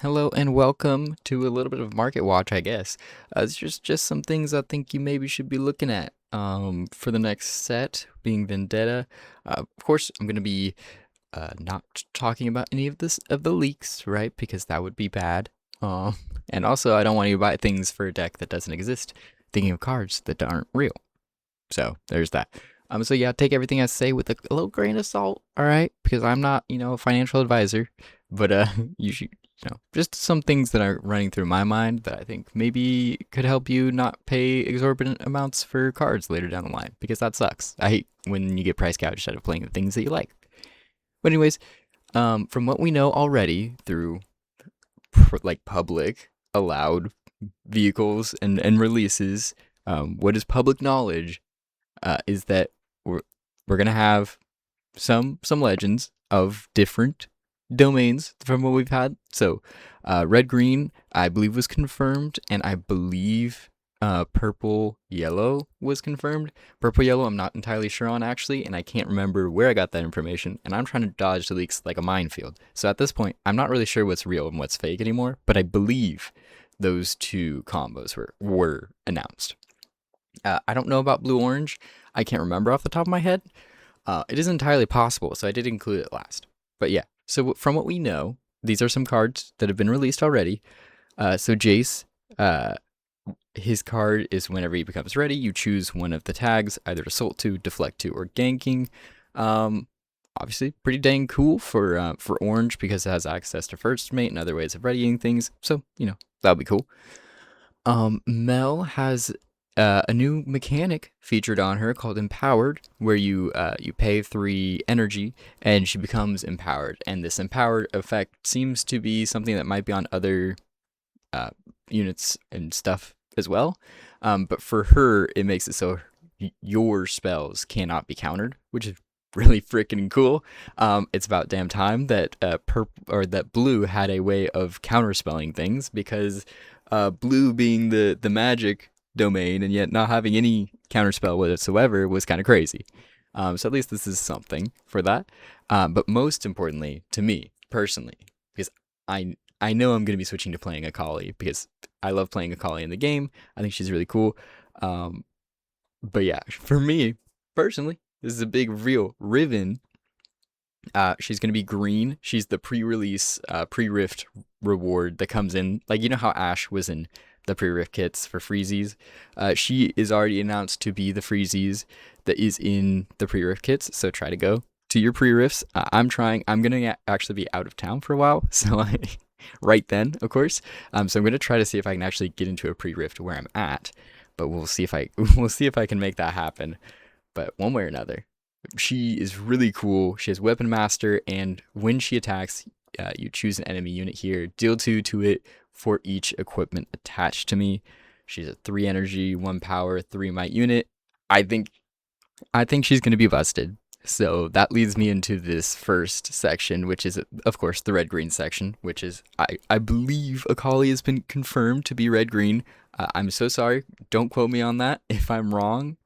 Hello and welcome to a little bit of Market Watch, I guess. It's just some things I think you maybe should be looking at for the next set, being Vendetta. Of course, I'm gonna be not talking about any of this of the leaks, right? Because that would be bad. Um, and also, I don't want you to buy things for a deck that doesn't exist, thinking of cards that aren't real. So there's that. So yeah, take everything I say with a little grain of salt, all right? Because I'm not, a financial advisor, but you should, just some things that are running through my mind that I think maybe could help you not pay exorbitant amounts for cards later down the line, because that sucks. I hate when you get price gouged instead of playing the things that you like. But anyways, from what we know already through like public allowed vehicles and releases, what is public knowledge is that we're gonna have some legends of different domains from what we've had. So, red green I believe was confirmed, and I believe purple yellow was confirmed. Purple yellow I'm not entirely sure on actually, and I can't remember where I got that information. And I'm trying to dodge the leaks like a minefield. So at this point, I'm not really sure what's real and what's fake anymore. But I believe those two combos were announced. I don't know about blue orange. I can't remember off the top of my head. It is entirely possible, so I did include it last. But yeah, so from what we know, these are some cards that have been released already. So Jace, uh, his card is whenever he becomes ready, you choose one of the tags, either Assault 2, Deflect 2, or Ganking. Um, Obviously, pretty dang cool for Orange because it has access to First Mate and other ways of readying things. So, that'll be cool. Mel has a new mechanic featured on her called Empowered, where you pay 3 energy and she becomes empowered. And this empowered effect seems to be something that might be on other uh, units and stuff as well. But for her, it makes it so your spells cannot be countered, which is really freaking cool. It's about damn time that that blue had a way of counterspelling things because blue being the magic domain and yet not having any counterspell whatsoever was kind of crazy. So at least this is something for that. But most importantly, to me personally, because I know I'm going to be switching to playing Akali because I love playing Akali in the game. I think she's really cool. Um, but yeah, for me personally, this is a big real Riven. She's gonna be green. She's the pre-release, pre-rift reward that comes in. Like how Ash was in the pre-rift kits for Freezies. She is already announced to be the Freezies that is in the pre-rift kits. So try to go to your pre-rifts. I'm trying. I'm gonna actually be out of town for a while, so right then, of course. So I'm gonna try to see if I can actually get into a pre-rift where I'm at. But we'll see if I we'll see if I can make that happen. But one way or another, she is really cool. She has Weapon Master, and when she attacks, you choose an enemy unit here, deal 2 to it for each equipment attached to me. She's a 3 energy, 1 power, 3 might unit. I think I think she's gonna be busted. So that leads me into this first section, which is of course the red green section, which is I believe Akali has been confirmed to be red green. I'm so sorry. Don't quote me on that. If I'm wrong,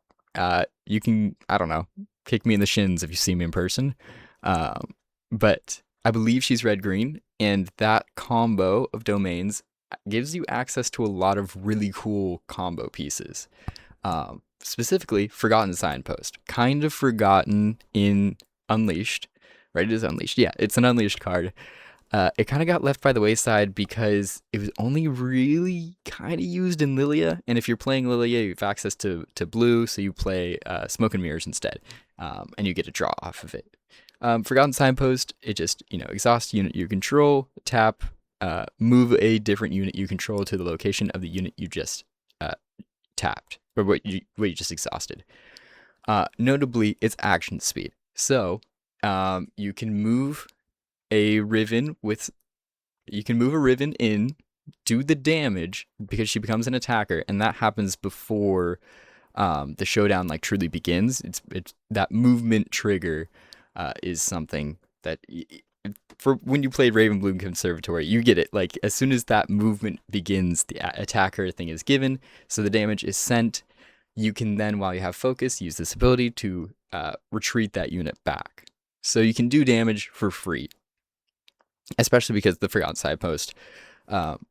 you can, I don't know, kick me in the shins if you see me in person. But I believe she's red green, and that combo of domains gives you access to a lot of really cool combo pieces. Specifically, Forgotten Signpost. Kind of forgotten in Unleashed, right? It is Unleashed. Yeah, it's an Unleashed card. It kind of got left by the wayside because it was only really kind of used in Lilia. And if you're playing Lilia, you have access to blue, so you play Smoke and Mirrors instead, and you get a draw off of it. Forgotten Signpost, it just, exhaust unit you control, tap, move a different unit you control to the location of the unit you just tapped, or what you just exhausted. Notably, it's action speed. So you can move a Riven with you can move a Riven in, do the damage because she becomes an attacker, and that happens before the showdown like truly begins. It's that movement trigger is something that for when you played Raven Bloom Conservatory, you get it. Like as soon as that movement begins, the attacker thing is given, so the damage is sent. You can then, while you have focus, use this ability to retreat that unit back. So you can do damage for free. especially because the Forgotten Sidepost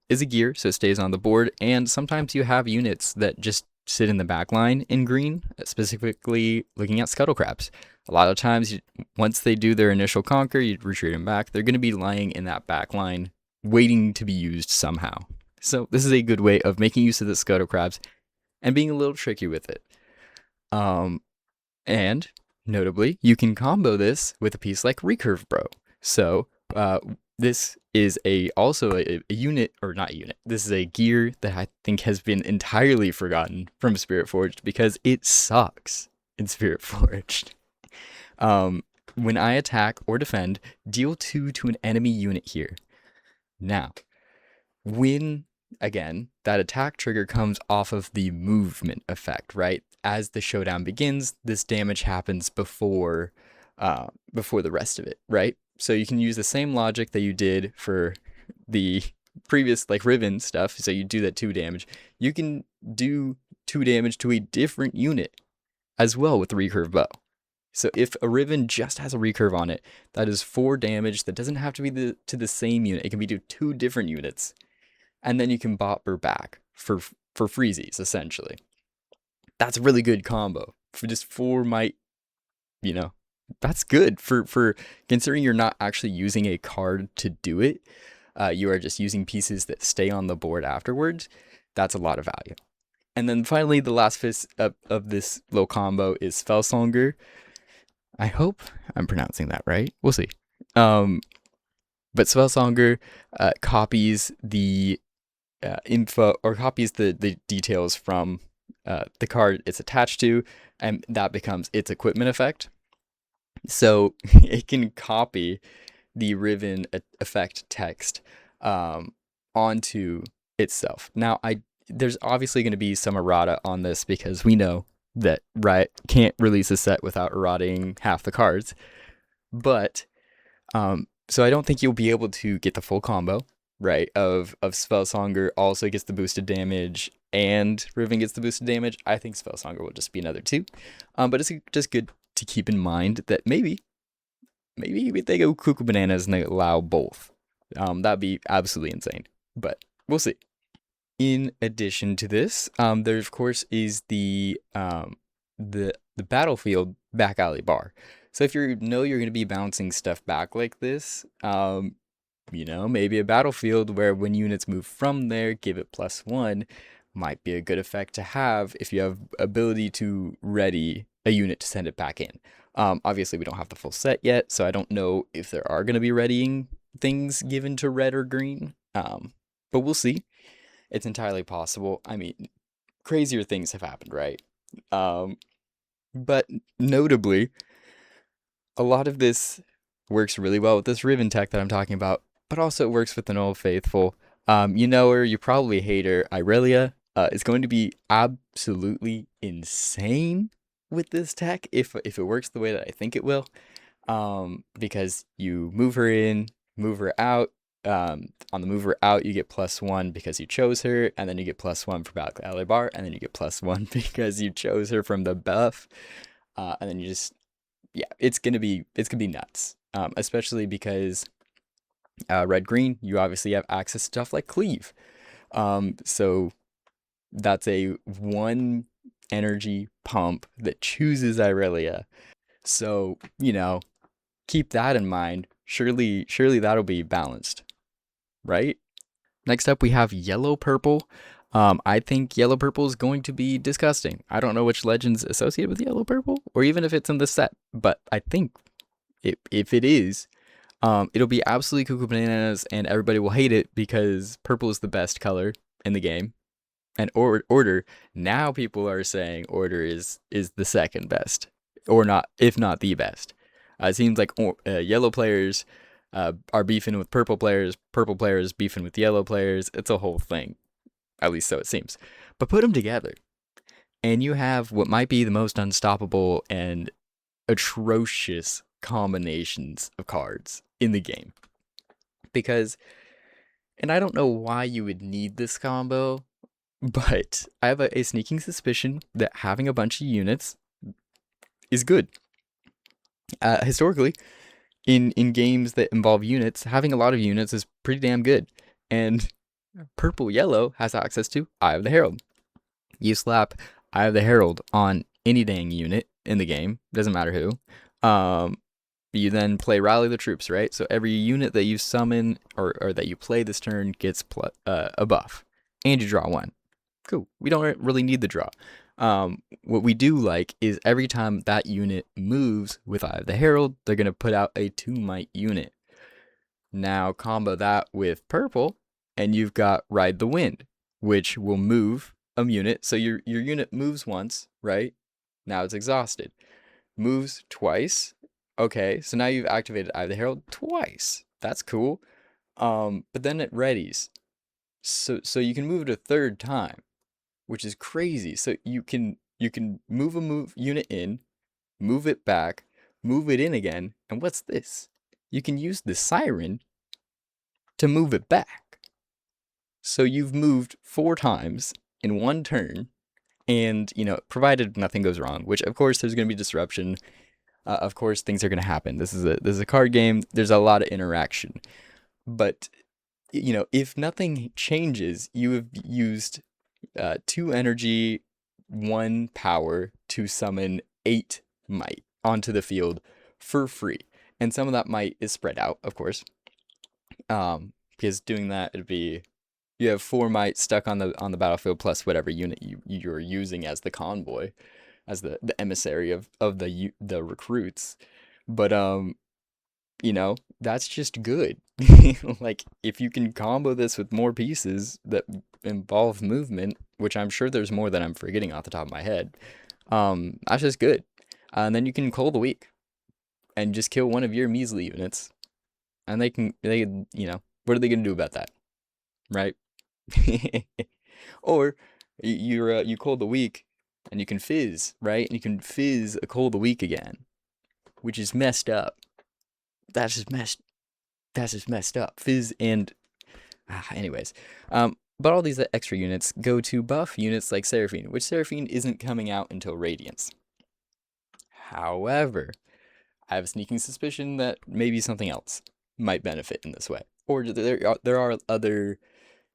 is a gear, so it stays on the board. And sometimes you have units that just sit in the back line in green, specifically looking at Scuttle Crabs. A lot of times, once they do their initial conquer, you retreat them back. They're going to be lying in that back line, waiting to be used somehow. So this is a good way of making use of the Scuttle Crabs and being a little tricky with it. And notably, you can combo this with a piece like Recurve Bro. So this is also a unit, or not a unit. This is a gear that I think has been entirely forgotten from Spirit Forged because it sucks in Spirit Forged. When I attack or defend, deal 2 to an enemy unit here. Now, when again, that attack trigger comes off of the movement effect, right? As the showdown begins, this damage happens before the rest of it, right? So you can use the same logic that you did for the previous like Riven stuff. So you do that 2 damage. You can do 2 damage to a different unit as well with the recurve bow. So if a Riven just has a recurve on it, that is 4 damage. That doesn't have to be to the same unit. It can be to 2 different units. And then you can bop her back for freezies, essentially. That's a really good combo. For just 4 might, that's good for considering you're not actually using a card to do it. You are just using pieces that stay on the board afterwards. That's a lot of value. And then finally, the last piece of this little combo is Fellsonger. I hope I'm pronouncing that right. We'll see. But Spellsonger copies the info, or copies the details from the card it's attached to, and that becomes its equipment effect. So it can copy the Riven effect text onto itself. Now, there's obviously going to be some errata on this because we know that Riot can't release a set without errating half the cards. But so I don't think you'll be able to get the full combo, right? Of Spellsonger also gets the boosted damage and Riven gets the boosted damage. I think Spellsonger will just be another 2. But it's just good to keep in mind that maybe they go cuckoo bananas and they allow both. That'd be absolutely insane. But we'll see. In addition to this, there of course is the battlefield back alley bar. So if you're going to be bouncing stuff back like this, maybe a battlefield where when units move from there, give it +1 might be a good effect to have if you have ability to ready a unit to send it back in. Obviously, we don't have the full set yet, so I don't know if there are going to be readying things given to red or green, but we'll see. It's entirely possible. I mean, crazier things have happened, right? But notably, a lot of this works really well with this Riven tech that I'm talking about, but also it works with an Old Faithful. You know her, you probably hate her. Irelia is going to be absolutely insane with this tech if it works the way that I think it will. Because you move her in, move her out. On the mover out, you get +1 because you chose her, and then you get +1 for Battle Alley Bar, and then you get +1 because you chose her from the buff, and then you just, it's gonna be nuts, especially because red green, you obviously have access to stuff like Cleave, so that's a 1 energy pump that chooses Irelia, so keep that in mind. Surely that'll be balanced, right? Next up, we have yellow purple. I think yellow purple is going to be disgusting. I don't know which legends associated with yellow purple, or even if it's in the set, but I think if it is, it'll be absolutely cuckoo bananas, and everybody will hate it because purple is the best color in the game. And order, now people are saying order is the second best, or not, if not the best. It seems like yellow players are beefing with purple players beefing with yellow players. It's a whole thing, at least so it seems. But put them together, and you have what might be the most unstoppable and atrocious combinations of cards in the game. Because, and I don't know why you would need this combo, but I have a sneaking suspicion that having a bunch of units is good. Historically, in games that involve units, having a lot of units is pretty damn good. And purple yellow has access to Eye of the Herald. You slap Eye of the Herald on any dang unit in the game, doesn't matter who. Um, you then play Rally the Troops, right? So every unit that you summon or that you play this turn gets a buff, and you draw one. Cool. We don't really need the draw. What we do like is every time that unit moves with Eye of the Herald, they're gonna put out a 2 might unit. Now combo that with purple, and you've got Ride the Wind, which will move a unit. So your unit moves once, right? Now it's exhausted. Moves twice. Okay, so now you've activated Eye of the Herald twice. That's cool. But then it readies. So you can move it a third time, which is crazy. So you can move a move unit in, move it back, move it in again, and what's this? You can use the siren to move it back. So you've moved 4 times in one turn, and provided nothing goes wrong, which of course there's going to be disruption. Of course things are going to happen. This is a card game. There's a lot of interaction, but if nothing changes, you have used 2 energy, 1 power to summon 8 might onto the field for free. And some of that might is spread out, of course. Because doing that, it'd be you have 4 might stuck on the battlefield plus whatever unit you're using as the convoy, as the emissary of the recruits. But that's just good. Like, if you can combo this with more pieces that involve movement, which I'm sure there's more that I'm forgetting off the top of my head, that's just good. And then you can Cold the Weak and just kill one of your measly units, and what are they gonna do about that, right? Or you Cold the Weak, and you can fizz, right? And you can fizz a Cold the Weak again, which is messed up. That's just messed up. Fizz and anyways. But all these extra units go to buff units like Seraphine, which Seraphine isn't coming out until Radiance. However, I have a sneaking suspicion that maybe something else might benefit in this way. Or there are other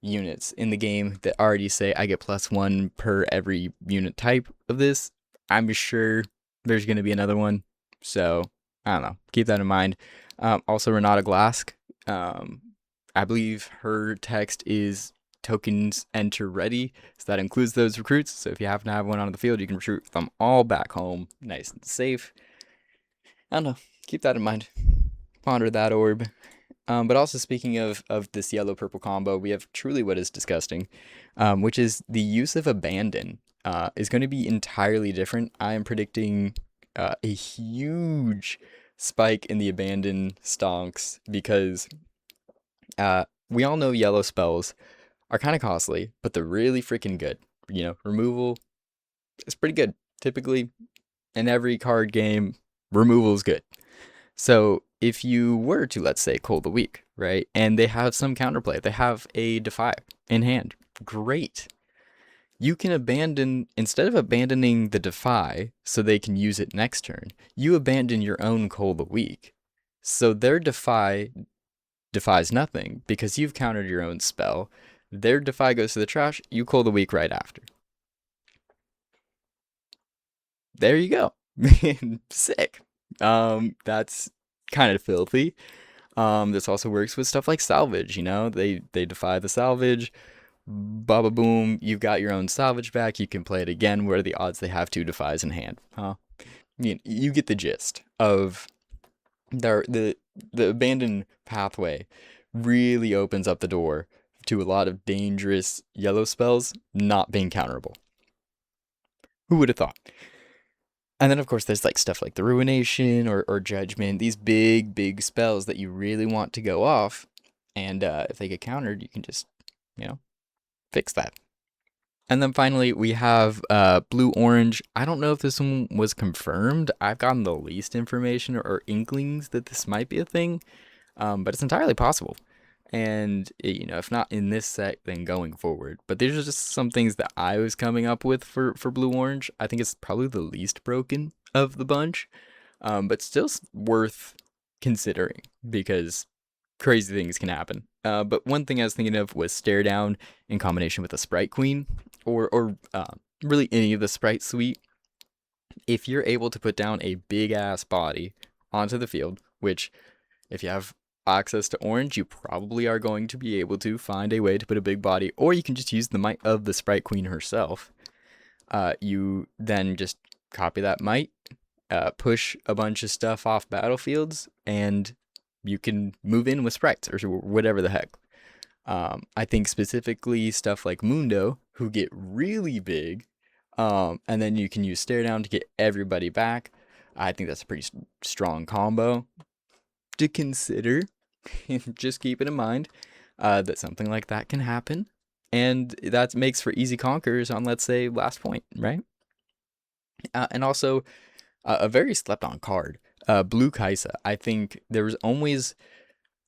units in the game that already say I get +1 per every unit type of this. I'm sure there's going to be another one. So, I don't know. Keep that in mind. Also, Renata Glask. I believe her text is tokens enter ready. So that includes those recruits. So if you happen to have one on the field, you can recruit them all back home nice and safe. I don't know. Keep that in mind. Ponder that orb. But also speaking of this yellow-purple combo, we have truly what is disgusting, which is the use of Abandon is going to be entirely different. I am predicting a huge spike in the Abandon stonks because we all know yellow spells are kind of costly, but they're really freaking good. Removal is pretty good. Typically, in every card game, removal is good. So if you were to, let's say, Cold the Weak, right, and they have some counterplay, they have a Defy in hand, great. You can abandon, instead of abandoning the Defy so they can use it next turn, you abandon your own Cold the Weak. So their Defy defies nothing because you've countered your own spell. Their Defy goes to the trash, you Cold the Weak right after. There you go. Sick. That's kind of filthy. This also works with stuff like salvage, they defy the salvage, baba boom, you've got your own salvage back, you can play it again. What are the odds they have 2 defies in hand? You get the gist of the abandoned pathway really opens up the door to a lot of dangerous yellow spells not being counterable. Who would have thought? And then, of course, there's stuff like the Ruination or Judgment, these big spells that you really want to go off. And if they get countered, you can just, fix that. And then finally, we have blue-orange. I don't know if this one was confirmed. I've gotten the least information or inklings that this might be a thing, but it's entirely possible. And, if not in this set, then going forward. But these are just some things that I was coming up with for blue-orange. I think it's probably the least broken of the bunch, but still worth considering because crazy things can happen. But one thing I was thinking of was Stare Down in combination with a Sprite Queen, or really any of the Sprite suite. If you're able to put down a big ass body onto the field, which if you have access to orange, you probably are going to be able to find a way to put a big body, or you can just use the might of the Sprite Queen herself. You then just copy that might, push a bunch of stuff off battlefields, and you can move in with sprites or whatever the heck. I think specifically stuff like Mundo, who get really big, and then you can use Stare Down to get everybody back. I think that's a pretty strong combo to consider. Just keep it in mind that something like that can happen. And that makes for easy conquers on, let's say, last point, right? And also, a very slept on card, Blue Kaisa. I think there was always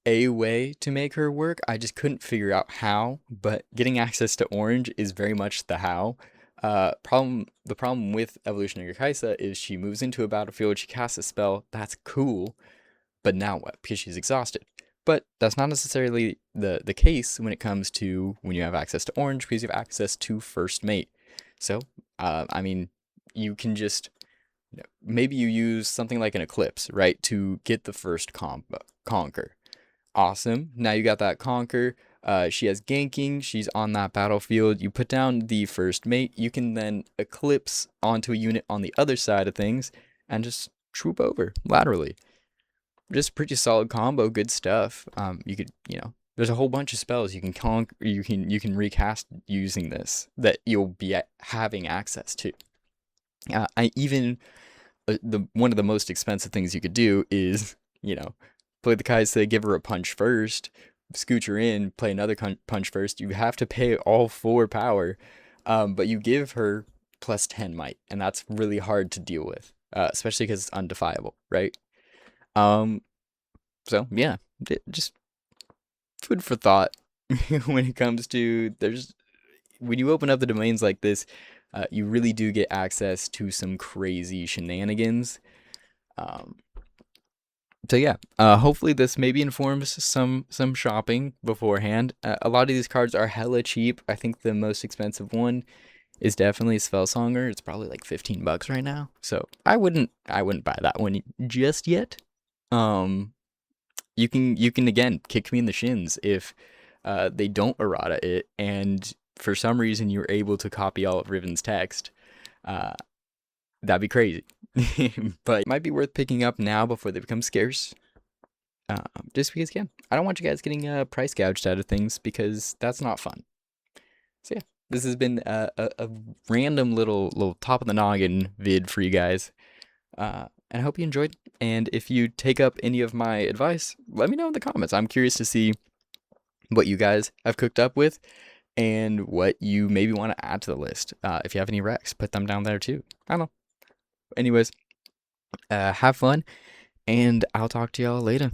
a way to make her work. I just couldn't figure out how, but getting access to orange is very much the how. The problem with Evolutionary Kaisa is she moves into a battlefield, she casts a spell, that's cool, but now what? Because she's exhausted. But that's not necessarily the case when it comes to when you have access to orange, because you have access to first mate. So, I mean, you can just maybe you use something like an eclipse, right, to get the first conquer. Awesome. Now you got that conquer. She has ganking. She's on that battlefield. You put down the first mate. You can then eclipse onto a unit on the other side of things and just troop over laterally. Just pretty solid combo. Good stuff. You could, there's a whole bunch of spells you can conquer. You can recast using this that you'll be having access to. I even the one of the most expensive things you could do is play the Kaisa, give her a punch first, scooch her in, play another punch first. You have to pay all 4 power, but you give her plus 10 might, and that's really hard to deal with, especially because it's undefiable, right? Um, so yeah, just food for thought when it comes to when you open up the domains like this, you really do get access to some crazy shenanigans. Um, so yeah, hopefully this maybe informs some shopping beforehand. A lot of these cards are hella cheap. I think the most expensive one is definitely Spellsonger. It's probably like $15 right now. So I wouldn't buy that one just yet. Um, you can again kick me in the shins if they don't errata it, and for some reason you're able to copy all of Riven's text. Uh, that'd be crazy. But it might be worth picking up now before they become scarce. Just because, again, I don't want you guys getting price gouged out of things because that's not fun. So yeah, this has been a random little top of the noggin vid for you guys. And I hope you enjoyed. And if you take up any of my advice, let me know in the comments. I'm curious to see what you guys have cooked up with and what you maybe want to add to the list. If you have any recs, put them down there too. I don't know. Anyways, have fun, and I'll talk to y'all later.